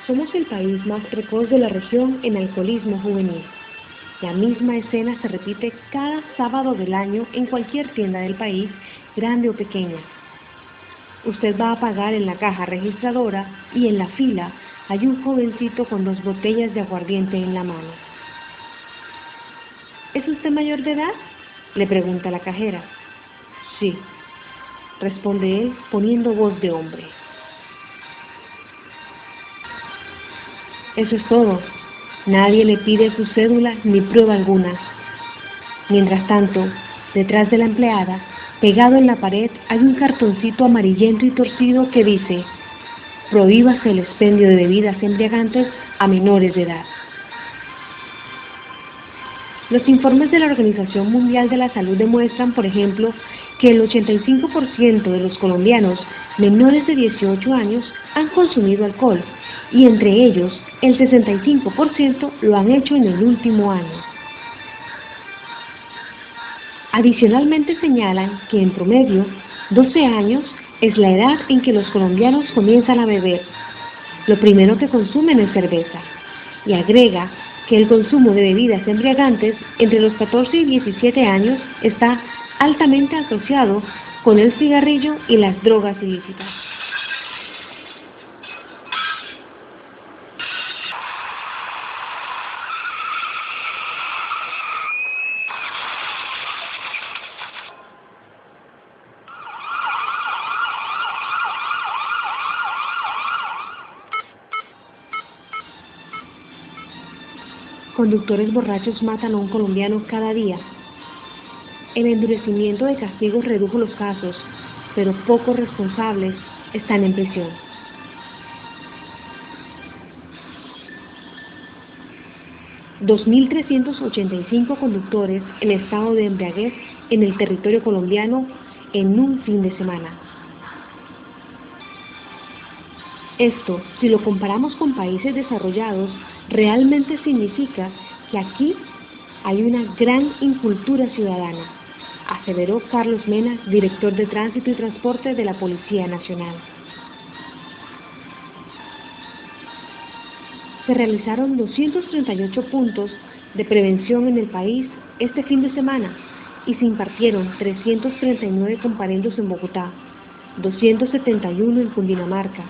Somos el país más precoz de la región en alcoholismo juvenil. La misma escena se repite cada sábado del año en cualquier tienda del país, grande o pequeña. Usted va a pagar en la caja registradora y en la fila hay un jovencito con 2 botellas de aguardiente en la mano. ¿Es usted mayor de edad?, le pregunta la cajera. Sí, responde él poniendo voz de hombre. Eso es todo. Nadie le pide su cédula ni prueba alguna. Mientras tanto, detrás de la empleada, pegado en la pared, hay un cartoncito amarillento y torcido que dice: prohíbase el expendio de bebidas embriagantes a menores de edad. Los informes de la Organización Mundial de la Salud demuestran, por ejemplo, que el 85% de los colombianos menores de 18 años han consumido alcohol, y entre ellos el 65% lo han hecho en el último año. Adicionalmente señalan que en promedio 12 años es la edad en que los colombianos comienzan a beber. Lo primero que consumen es cerveza, y agrega que el consumo de bebidas embriagantes entre los 14 y 17 años está altamente asociado con el cigarrillo y las drogas ilícitas. Conductores borrachos matan a un colombiano cada día. El endurecimiento de castigos redujo los casos, pero pocos responsables están en prisión. $2.385 conductores en estado de embriaguez en el territorio colombiano en un fin de semana. Esto, si lo comparamos con países desarrollados, realmente significa que aquí hay una gran incultura ciudadana, aseveró Carlos Mena, director de Tránsito y Transporte de la Policía Nacional. Se realizaron 238 puntos de prevención en el país este fin de semana y se impartieron 339 comparendos en Bogotá, 271 en Cundinamarca,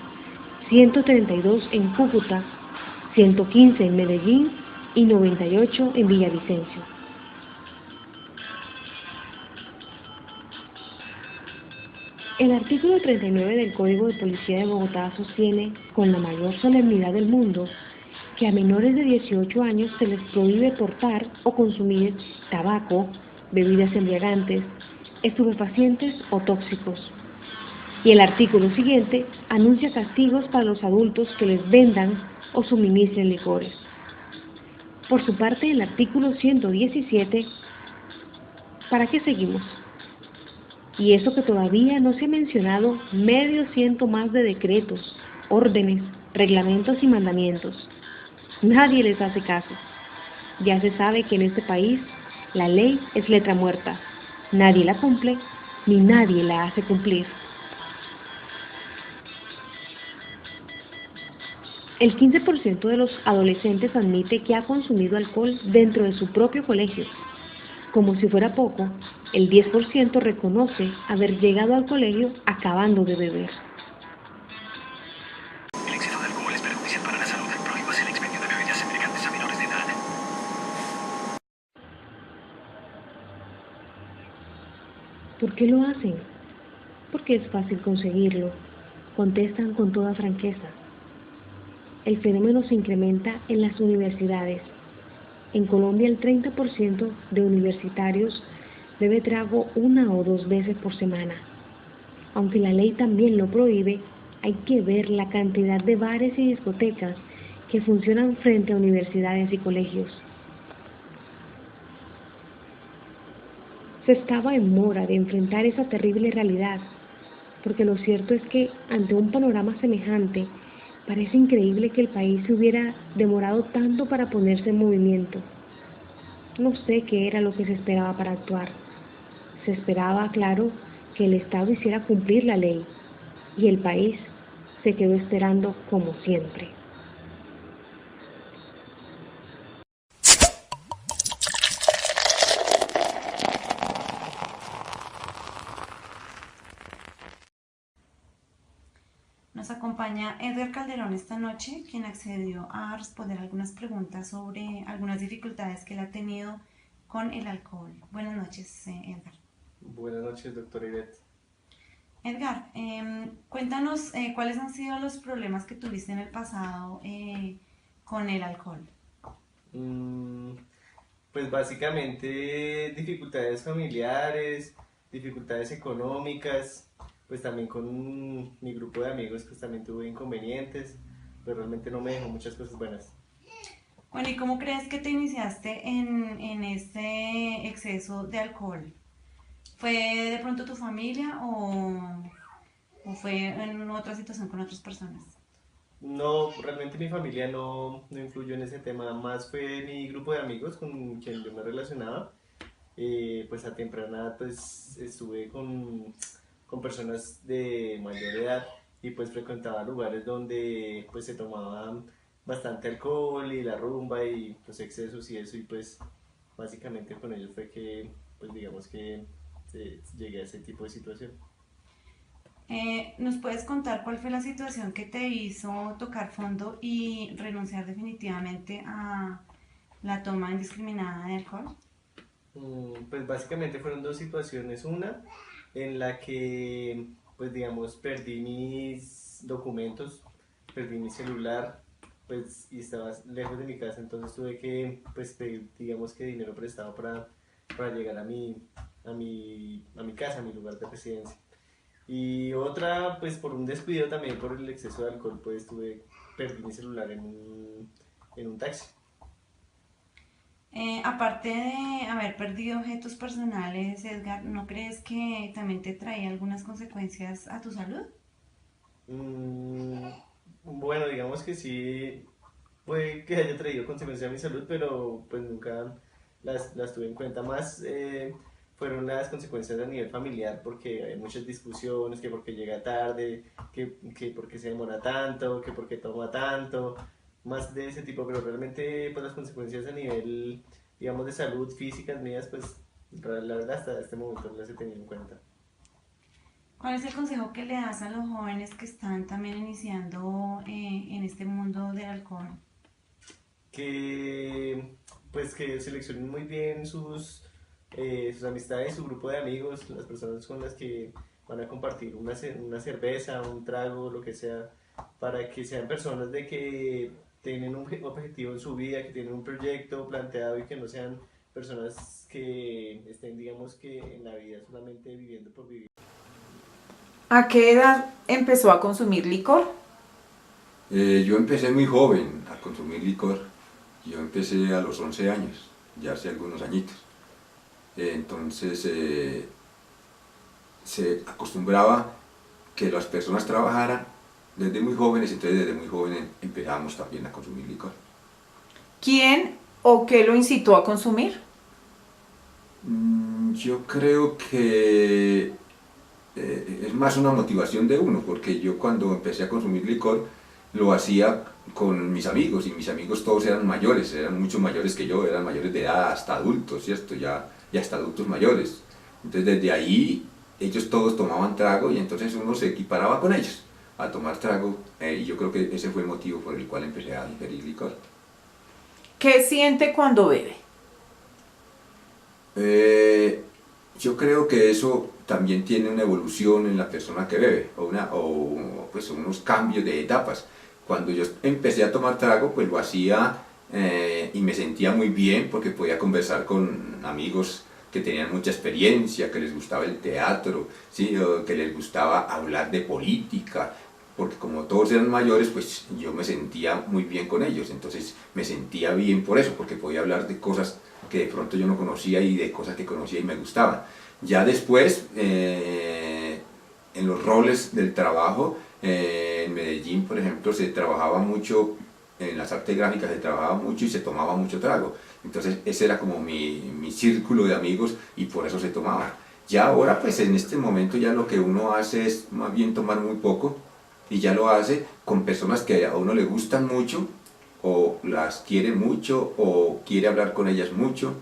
132 en Cúcuta, 115 en Medellín y 98 en Villavicencio. El artículo 39 del Código de Policía de Bogotá sostiene, con la mayor solemnidad del mundo, que a menores de 18 años se les prohíbe portar o consumir tabaco, bebidas embriagantes, estupefacientes o tóxicos. Y el artículo siguiente anuncia castigos para los adultos que les vendan o suministren licores. Por su parte, el artículo 117, ¿para qué seguimos? Y eso que todavía no se ha mencionado medio ciento más de decretos, órdenes, reglamentos y mandamientos. Nadie les hace caso. Ya se sabe que en este país la ley es letra muerta. Nadie la cumple ni nadie la hace cumplir. El 15% de los adolescentes admite que ha consumido alcohol dentro de su propio colegio. Como si fuera poco, el 10% reconoce haber llegado al colegio acabando de beber. El exceso de alcohol es perjudicial para la salud. Prohíbase el expendio de bebidas embriagantes a menores de edad. ¿Por qué lo hacen? Porque es fácil conseguirlo, contestan con toda franqueza. El fenómeno se incrementa en las universidades. En Colombia el 30% de universitarios bebe trago 1 o 2 veces por semana. Aunque la ley también lo prohíbe, hay que ver la cantidad de bares y discotecas que funcionan frente a universidades y colegios. Se estaba en mora de enfrentar esa terrible realidad, porque lo cierto es que ante un panorama semejante, parece increíble que el país se hubiera demorado tanto para ponerse en movimiento. No sé qué era lo que se esperaba para actuar. Se esperaba, claro, que el Estado hiciera cumplir la ley, y el país se quedó esperando como siempre. Nos acompaña Edgar Calderón esta noche, quien accedió a responder algunas preguntas sobre algunas dificultades que él ha tenido con el alcohol. Buenas noches, Edgar. Buenas noches, doctora Ivette. Edgar, cuéntanos cuáles han sido los problemas que tuviste en el pasado con el alcohol. Pues básicamente dificultades familiares, dificultades económicas, pues también con mi grupo de amigos pues también tuve inconvenientes, pero realmente no me dejó muchas cosas buenas. Bueno, ¿y cómo crees que te iniciaste en este exceso de alcohol? ¿Fue de pronto tu familia o fue en otra situación con otras personas? No, realmente mi familia no influyó en ese tema, más fue mi grupo de amigos con quien yo me relacionaba. Pues a temprana edad pues estuve con personas de mayor edad y pues frecuentaba lugares donde pues se tomaba bastante alcohol y la rumba y pues excesos y eso y pues básicamente con ellos fue que pues digamos que llegué a ese tipo de situación. ¿Nos puedes contar cuál fue la situación que te hizo tocar fondo y renunciar definitivamente a la toma indiscriminada de alcohol? Pues básicamente fueron dos situaciones, una en la que pues digamos perdí mis documentos, perdí mi celular, pues y estaba lejos de mi casa, entonces tuve que pues pedir digamos que dinero prestado para llegar a mi casa, a mi lugar de residencia. Y otra pues por un descuido también por el exceso de alcohol, pues perdí mi celular en un taxi. Aparte de haber perdido objetos personales, Edgar, ¿no crees que también te traía algunas consecuencias a tu salud? Mm, bueno, digamos que sí, puede que haya traído consecuencias a mi salud, pero pues nunca las tuve en cuenta. Más fueron las consecuencias a nivel familiar, porque hay muchas discusiones, que porque llega tarde, que porque se demora tanto, que porque toma tanto, más de ese tipo, pero realmente pues las consecuencias a nivel, digamos, de salud físicas mías, pues la verdad hasta este momento no las he tenido en cuenta. ¿Cuál es el consejo que le das a los jóvenes que están también iniciando en este mundo del alcohol? Que pues que seleccionen muy bien sus amistades, su grupo de amigos, las personas con las que van a compartir una cerveza, un trago, lo que sea, para que sean personas de que tienen un objetivo en su vida, que tienen un proyecto planteado y que no sean personas que estén, digamos que en la vida solamente viviendo por vivir. ¿A qué edad empezó a consumir licor? Yo empecé muy joven a consumir licor. Yo empecé a los 11 años, ya hace algunos añitos. Entonces se acostumbraba que las personas trabajaran desde muy jóvenes, entonces desde muy jóvenes empezamos también a consumir licor. ¿Quién o qué lo incitó a consumir? Yo creo que es más una motivación de uno, porque yo cuando empecé a consumir licor lo hacía con mis amigos, y mis amigos todos eran mayores, eran mucho mayores que yo, eran mayores de edad, hasta adultos, ¿cierto? Ya hasta adultos mayores. Entonces desde ahí ellos todos tomaban trago y entonces uno se equiparaba con ellos a tomar trago, y yo creo que ese fue el motivo por el cual empecé a ingerir licor. ¿Qué siente cuando bebe? Yo creo que eso también tiene una evolución en la persona que bebe, pues unos cambios de etapas. Cuando yo empecé a tomar trago, pues lo hacía y me sentía muy bien porque podía conversar con amigos que tenían mucha experiencia, que les gustaba el teatro, ¿sí? O que les gustaba hablar de política, porque como todos eran mayores, pues yo me sentía muy bien con ellos, entonces me sentía bien por eso, porque podía hablar de cosas que de pronto yo no conocía y de cosas que conocía y me gustaban. Ya después, en los roles del trabajo, en Medellín, por ejemplo, se trabajaba mucho, en las artes gráficas se trabajaba mucho y se tomaba mucho trago. Entonces ese era como mi círculo de amigos y por eso se tomaba. Ya ahora, pues en este momento ya lo que uno hace es más bien tomar muy poco, y ya lo hace con personas que a uno le gustan mucho, o las quiere mucho, o quiere hablar con ellas mucho,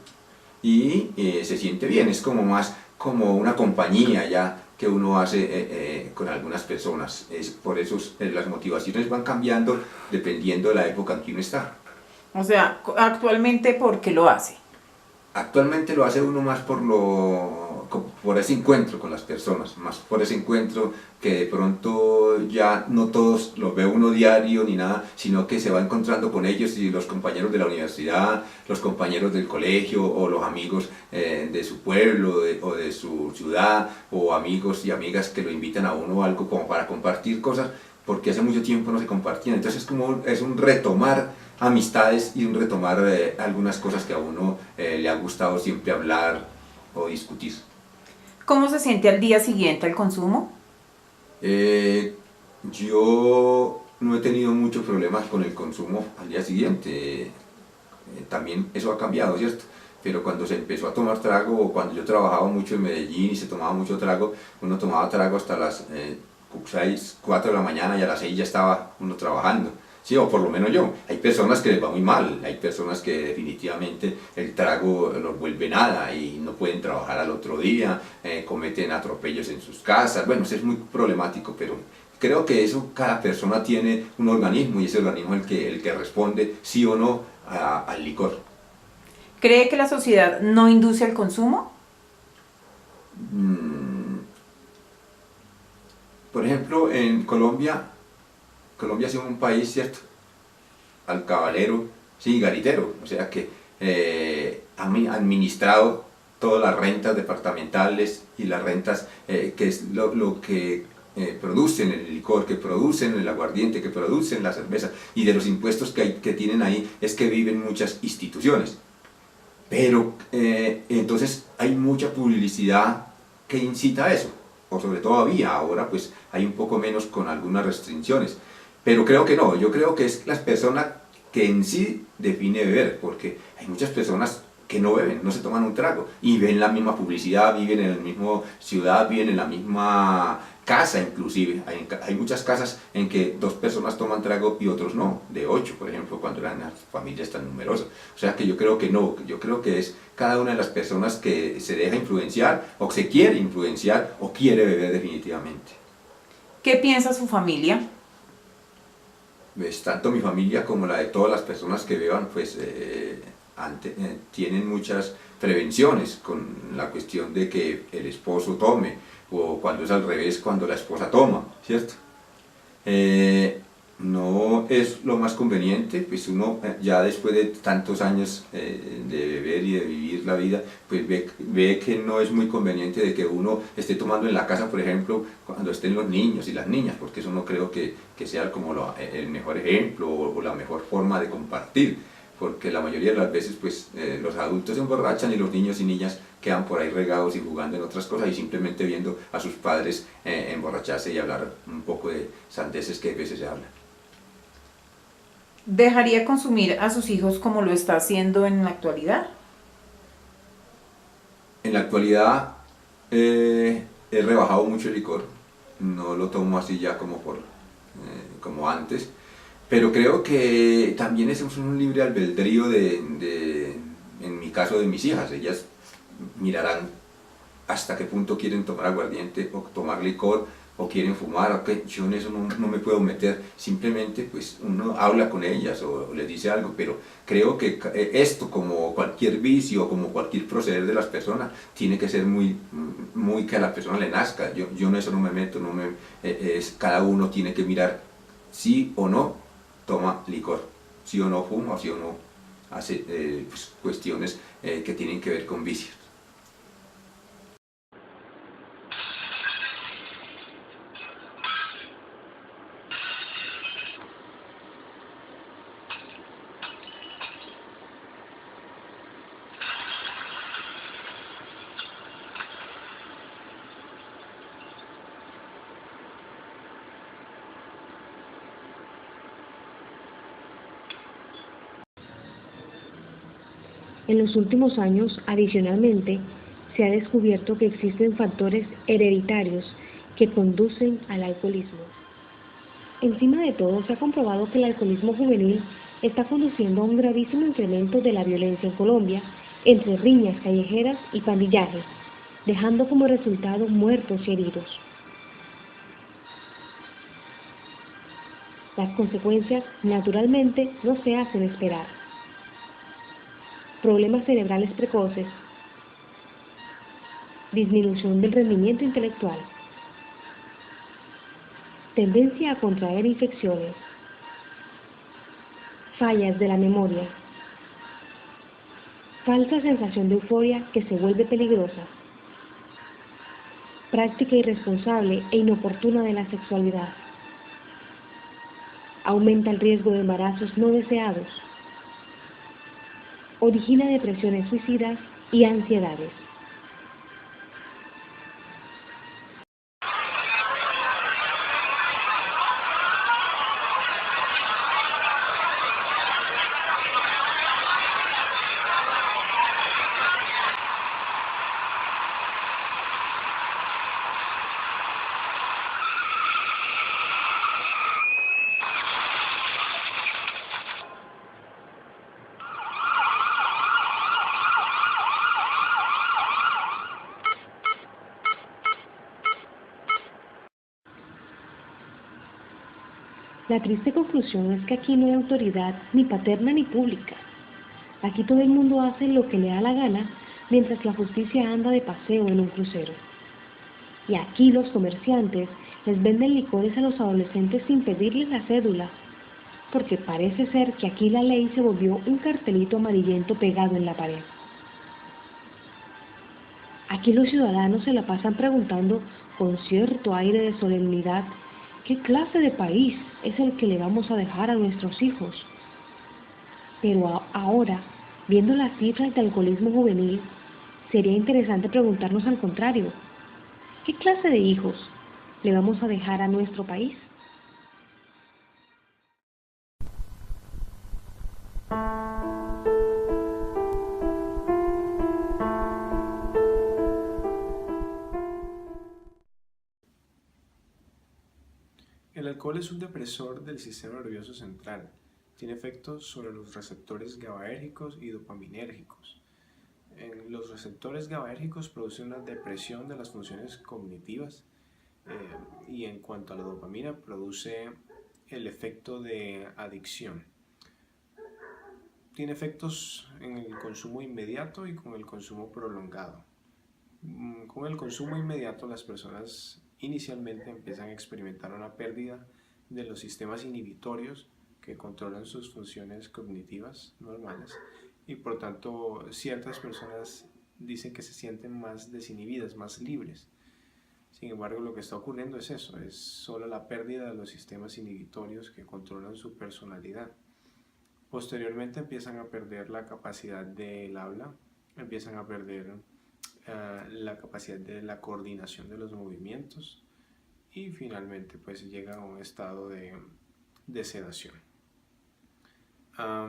y se siente bien, es como más como una compañía ya que uno hace con algunas personas. Por eso las motivaciones van cambiando dependiendo de la época en que uno está. O sea, actualmente, ¿por qué lo hace? Actualmente lo hace uno más por ese encuentro con las personas, más por ese encuentro que de pronto ya no todos los ve uno diario ni nada, sino que se va encontrando con ellos y los compañeros de la universidad, los compañeros del colegio o los amigos de su pueblo o de su ciudad o amigos y amigas que lo invitan a uno algo como para compartir cosas porque hace mucho tiempo no se compartían. Entonces es un retomar amistades y un retomar algunas cosas que a uno le ha gustado siempre hablar o discutir. ¿Cómo se siente al día siguiente al consumo? Yo no he tenido muchos problemas con el consumo al día siguiente. También eso ha cambiado, ¿cierto? Pero cuando se empezó a tomar trago, o cuando yo trabajaba mucho en Medellín y se tomaba mucho trago, uno tomaba trago hasta las 6, 4 de la mañana y a las 6 ya estaba uno trabajando. Sí, o por lo menos yo. Hay personas que les va muy mal, hay personas que definitivamente el trago los vuelve nada y no pueden trabajar al otro día, cometen atropellos en sus casas. Bueno, eso es muy problemático, pero creo que eso cada persona tiene un organismo y ese organismo es el que responde sí o no al licor. ¿Cree que la sociedad no induce al consumo? Por ejemplo, en Colombia ha sido un país, ¿cierto?, alcabalero, sí, garitero, o sea que ha administrado todas las rentas departamentales y las rentas que es lo que producen el licor, que producen el aguardiente, que producen la cerveza, y de los impuestos que tienen ahí es que viven muchas instituciones. Pero entonces hay mucha publicidad que incita a eso, o sobre todo había, ahora pues hay un poco menos con algunas restricciones. Pero creo que no, yo creo que es las personas que en sí define beber, porque hay muchas personas que no beben, no se toman un trago, y ven la misma publicidad, viven en la misma ciudad, viven en la misma casa inclusive. Hay muchas casas en que 2 personas toman trago y otros no, de 8 por ejemplo, cuando eran las familias tan numerosas. O sea que yo creo que no, yo creo que es cada una de las personas que se deja influenciar, o se quiere influenciar, o quiere beber definitivamente. ¿Qué piensa su familia? Pues tanto mi familia como la de todas las personas que beban, pues tienen muchas prevenciones con la cuestión de que el esposo tome, o cuando es al revés, cuando la esposa toma, ¿cierto? No es lo más conveniente, pues uno ya después de tantos años de beber y de vivir la vida, pues ve que no es muy conveniente de que uno esté tomando en la casa, por ejemplo, cuando estén los niños y las niñas, porque eso no creo que sea como el mejor ejemplo o la mejor forma de compartir, porque la mayoría de las veces pues los adultos se emborrachan y los niños y niñas quedan por ahí regados y jugando en otras cosas y simplemente viendo a sus padres emborracharse y hablar un poco de sandeces que a veces se hablan. ¿Dejaría consumir a sus hijos como lo está haciendo en la actualidad? En la actualidad he rebajado mucho el licor, no lo tomo así ya como antes, pero creo que también es un libre albedrío en mi caso, de mis hijas. Ellas mirarán hasta qué punto quieren tomar aguardiente o tomar licor, o quieren fumar, okay. Yo en eso no me puedo meter, simplemente pues uno habla con ellas o les dice algo, pero creo que esto, como cualquier vicio, como cualquier proceder de las personas, tiene que ser muy que a la persona le nazca. Yo en eso no me meto, cada uno tiene que mirar sí o no toma licor, sí o no fuma, o sí o no hace pues, cuestiones que tienen que ver con vicios. En los últimos años, adicionalmente, se ha descubierto que existen factores hereditarios que conducen al alcoholismo. Encima de todo, se ha comprobado que el alcoholismo juvenil está conduciendo a un gravísimo incremento de la violencia en Colombia, entre riñas callejeras y pandillaje. dejando como resultado muertos y heridos. Las consecuencias, naturalmente, no se hacen esperar. Problemas cerebrales precoces, disminución del rendimiento intelectual, tendencia a contraer infecciones, fallas de la memoria, falsa sensación de euforia que se vuelve peligrosa, práctica irresponsable e inoportuna de la sexualidad, aumenta el riesgo de embarazos no deseados, origina depresiones suicidas y ansiedades. La triste conclusión es que aquí no hay autoridad ni paterna ni pública. Aquí todo el mundo hace lo que le da la gana mientras la justicia anda de paseo en un crucero. Y aquí los comerciantes les venden licores a los adolescentes sin pedirles la cédula, porque parece ser que aquí la ley se volvió un cartelito amarillento pegado en la pared. Aquí los ciudadanos se la pasan preguntando con cierto aire de solemnidad ¿qué clase de país es el que le vamos a dejar a nuestros hijos? Pero ahora, viendo las cifras de alcoholismo juvenil, sería interesante preguntarnos al contrario, ¿qué clase de hijos le vamos a dejar a nuestro país? El alcohol es un depresor del sistema nervioso central. Tiene efectos sobre los receptores GABAérgicos y dopaminérgicos. Los receptores GABAérgicos producen una depresión de las funciones cognitivas y en cuanto a la dopamina produce el efecto de adicción. Tiene efectos en el consumo inmediato y con el consumo prolongado. Con el consumo inmediato las personas inicialmente empiezan a experimentar una pérdida de los sistemas inhibitorios que controlan sus funciones cognitivas normales y por tanto ciertas personas dicen que se sienten más desinhibidas, más libres. Sin embargo, lo que está ocurriendo es eso, es solo la pérdida de los sistemas inhibitorios que controlan su personalidad. Posteriormente empiezan a perder la capacidad del habla, empiezan a perder la capacidad de la coordinación de los movimientos y finalmente pues llega a un estado de sedación. A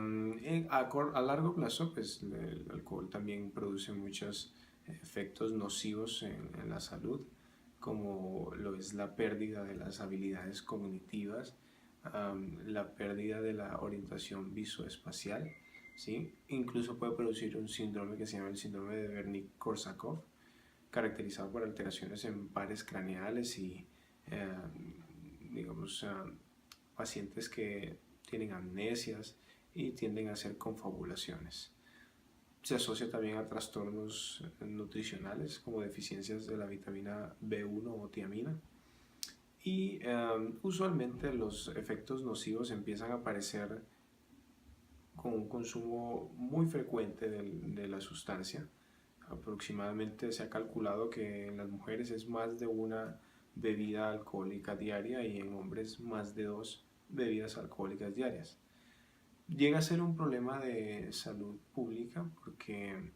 largo plazo pues el alcohol también produce muchos efectos nocivos en la salud, como lo es la pérdida de las habilidades cognitivas, la pérdida de la orientación visoespacial, ¿sí? Incluso puede producir un síndrome que se llama el síndrome de Wernicke-Korsakoff, caracterizado por alteraciones en pares craneales y pacientes que tienen amnesias y tienden a hacer confabulaciones. Se asocia también a trastornos nutricionales como deficiencias de la vitamina B1 o tiamina. Y usualmente los efectos nocivos empiezan a aparecer con un consumo muy frecuente de la sustancia. Aproximadamente se ha calculado que en las mujeres es más de una bebida alcohólica diaria y en hombres más de 2 bebidas alcohólicas diarias. Llega a ser un problema de salud pública porque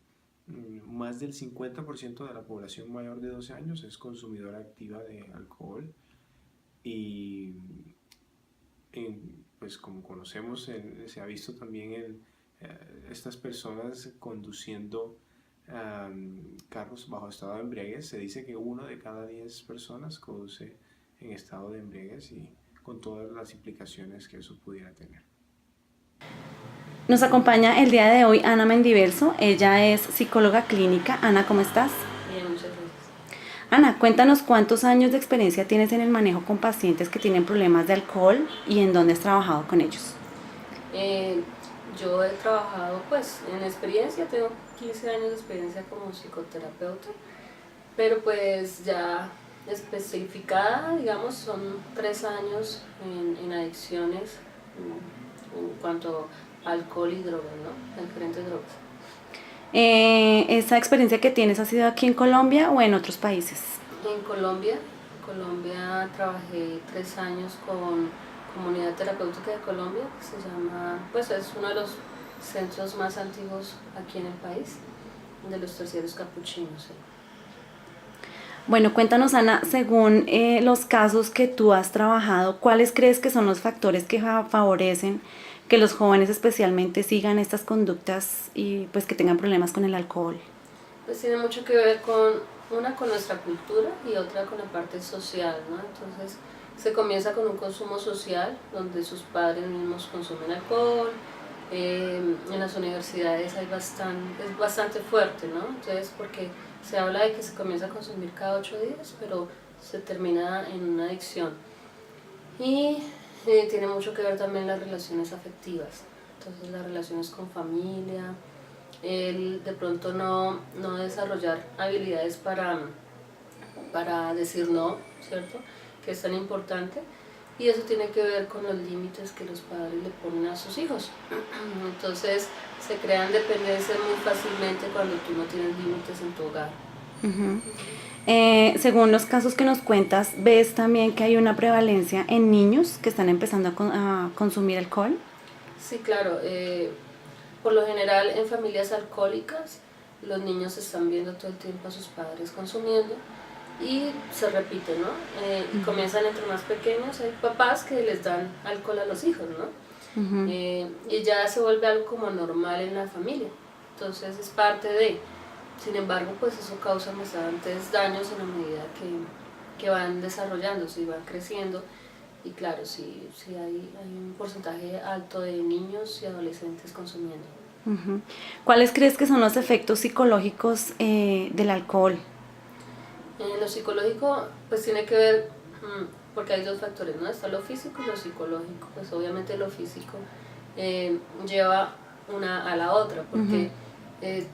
más del 50% de la población mayor de 12 años es consumidora activa de alcohol y pues como conocemos se ha visto también estas personas conduciendo carros bajo estado de embriaguez. Se dice que 1 de cada 10 personas conduce en estado de embriaguez y con todas las implicaciones que eso pudiera tener. Nos acompaña el día de hoy Ana Mendiverso, ella es psicóloga clínica. Ana, ¿cómo estás? Bien, muchas gracias. Ana, cuéntanos cuántos años de experiencia tienes en el manejo con pacientes que tienen problemas de alcohol y en dónde has trabajado con ellos. Yo he trabajado, pues, en experiencia, tengo 15 años de experiencia como psicoterapeuta, pero pues ya especificada, digamos, son 3 años en adicciones en cuanto a alcohol y drogas, ¿no? En diferentes drogas. ¿Esa experiencia que tienes ha sido aquí en Colombia o en otros países? En Colombia trabajé 3 años con Comunidad Terapéutica de Colombia, que se llama, pues es uno de los centros más antiguos aquí en el país, de los terciarios capuchinos. ¿Sí? Bueno, cuéntanos, Ana, según los casos que tú has trabajado, ¿cuáles crees que son los factores que favorecen que los jóvenes especialmente sigan estas conductas y pues que tengan problemas con el alcohol? Pues tiene mucho que ver con nuestra cultura y otra con la parte social, ¿no? Entonces se comienza con un consumo social donde sus padres mismos consumen alcohol, en las universidades es bastante fuerte, ¿no? Entonces porque se habla de que se comienza a consumir cada 8 días, pero se termina en una adicción. Y tiene mucho que ver también las relaciones afectivas, entonces las relaciones con familia, el de pronto no desarrollar habilidades para decir no, ¿cierto? Que es tan importante, y eso tiene que ver con los límites que los padres le ponen a sus hijos. Entonces se crean dependencias muy fácilmente cuando tú no tienes límites en tu hogar. Según los casos que nos cuentas, ¿ves también que hay una prevalencia en niños que están empezando a consumir alcohol? Sí, claro. Por lo general en familias alcohólicas los niños están viendo todo el tiempo a sus padres consumiendo y se repite, ¿no? Y comienzan entre más pequeños, hay papás que les dan alcohol a los hijos, ¿no? Y ya se vuelve algo como normal en la familia, entonces es parte de... Sin embargo, pues eso causa bastantes daños en la medida que van desarrollándose y van creciendo. Y claro, sí hay un porcentaje alto de niños y adolescentes consumiendo. ¿Cuáles crees que son los efectos psicológicos del alcohol? Lo psicológico pues tiene que ver, porque hay 2 factores, ¿no? Está lo físico y lo psicológico. Pues obviamente lo físico lleva una a la otra, porque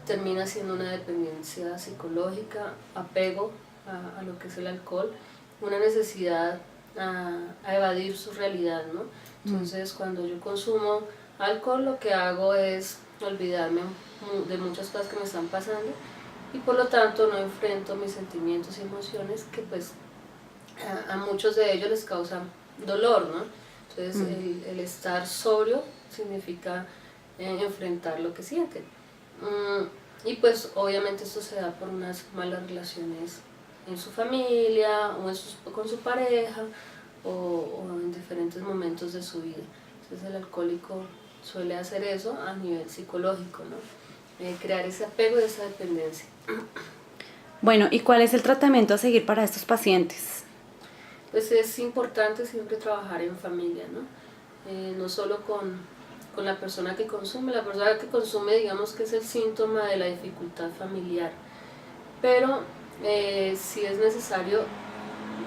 termina siendo una dependencia psicológica, apego a lo que es el alcohol, una necesidad a evadir su realidad, ¿no? Entonces cuando yo consumo alcohol lo que hago es olvidarme de muchas cosas que me están pasando y por lo tanto no enfrento mis sentimientos y emociones que pues a muchos de ellos les causan dolor, ¿no? Entonces el estar sobrio significa enfrentar lo que sienten. Y pues obviamente esto se da por unas malas relaciones en su familia o con su pareja o en diferentes momentos de su vida. Entonces el alcohólico suele hacer eso a nivel psicológico, ¿no? Crear ese apego y esa dependencia. Bueno, ¿y cuál es el tratamiento a seguir para estos pacientes? Pues es importante siempre trabajar en familia, ¿no? No solo con la persona que consume. La persona que consume, digamos que es el síntoma de la dificultad familiar, pero si es necesario,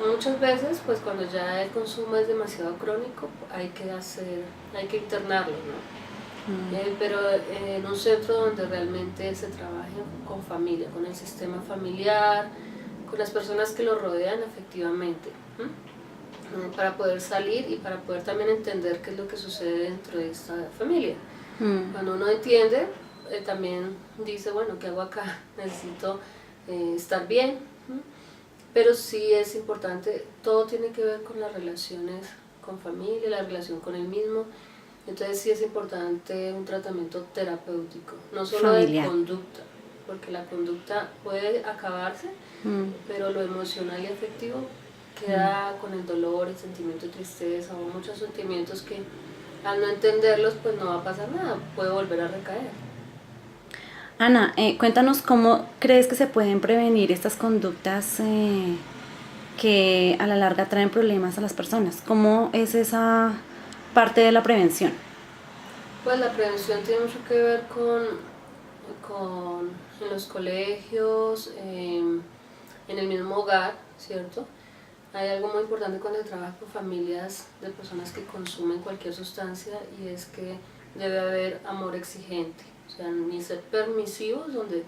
muchas veces, pues cuando ya el consumo es demasiado crónico, hay que internarlo, ¿no? Pero en un centro donde realmente se trabaje con familia, con el sistema familiar, con las personas que lo rodean efectivamente, para poder salir y para poder también entender qué es lo que sucede dentro de esta familia. Cuando uno entiende, también dice, bueno, ¿qué hago acá? Necesito estar bien, pero sí es importante, todo tiene que ver con las relaciones con familia, la relación con el mismo, entonces sí es importante un tratamiento terapéutico, no solo familiar, de conducta, porque la conducta puede acabarse, pero lo emocional y afectivo queda con el dolor, el sentimiento de tristeza o muchos sentimientos que al no entenderlos pues no va a pasar nada, puede volver a recaer. Ana, cuéntanos cómo crees que se pueden prevenir estas conductas que a la larga traen problemas a las personas. ¿Cómo es esa parte de la prevención? Pues la prevención tiene mucho que ver con en los colegios, en el mismo hogar, ¿cierto? Hay algo muy importante cuando se trabaja con familias de personas que consumen cualquier sustancia y es que debe haber amor exigente, o sea, ni ser permisivos, donde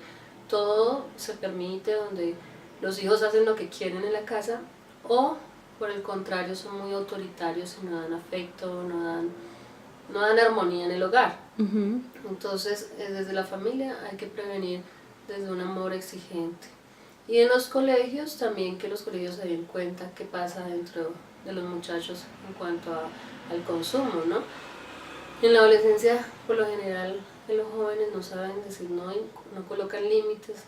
todo se permite, donde los hijos hacen lo que quieren en la casa, o por el contrario son muy autoritarios y no dan afecto, no dan armonía en el hogar. Entonces, desde la familia hay que prevenir desde un amor exigente. Y en los colegios también, que los colegios se den cuenta qué pasa dentro de los muchachos en cuanto al consumo, ¿no? En la adolescencia, por lo general, los jóvenes no saben decir no, no colocan límites,